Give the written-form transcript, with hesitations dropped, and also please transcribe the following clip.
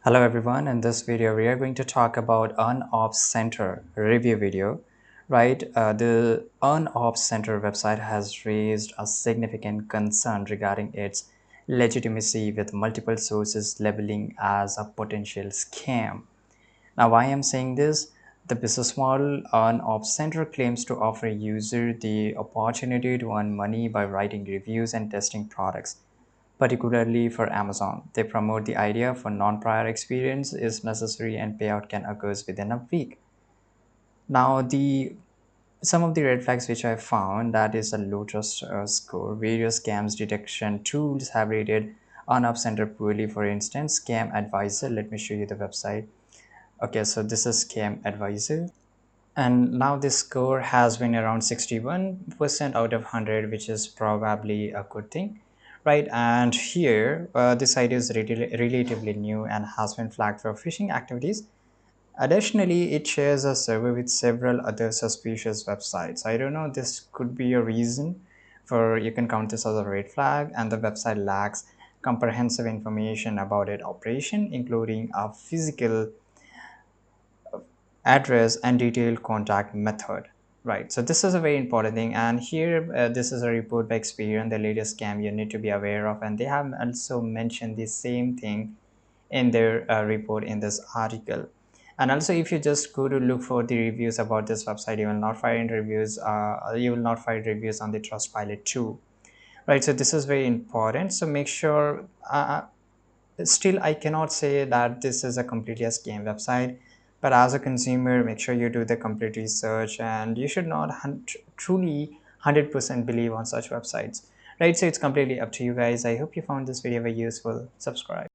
Hello everyone, in this video we are going to talk about EarnOppCenter review video. The EarnOppCenter website has raised a significant concern regarding its legitimacy, with multiple sources labeling as a potential scam. Now, why I'm saying this? The business model EarnOppCenter claims to offer user the opportunity to earn money by writing reviews and testing products, particularly for Amazon. They promote the idea for non-prior experience is necessary and payout can occur within a week. Now, the some of the red flags which I found, that is a low trust score. Various scams detection tools have rated on-up center poorly. For instance, Scam Advisor. Let me show you the website. Okay, so this is Scam Advisor, and now this score has been around 61% out of 100, which is probably a good thing, right? And here this site is relatively new and has been flagged for phishing activities. Additionally, it shares a server with several other suspicious websites. I don't know, this could be a reason for you can count this as a red flag. And the website lacks comprehensive information about its operation, including a physical address and detailed contact method, right? So this is a very important thing. And here this is a report by Experian, the latest scam you need to be aware of, and they have also mentioned the same thing in their report in this article. And also, if you just go to look for the reviews about this website, you will not find reviews on the Trustpilot too, right? So this is very important, so make sure still I cannot say that this is a completely a scam website, but as a consumer, make sure you do the complete research, and you should not truly 100% believe on such websites, right? So it's completely up to you guys. I hope you found this video very useful. Subscribe.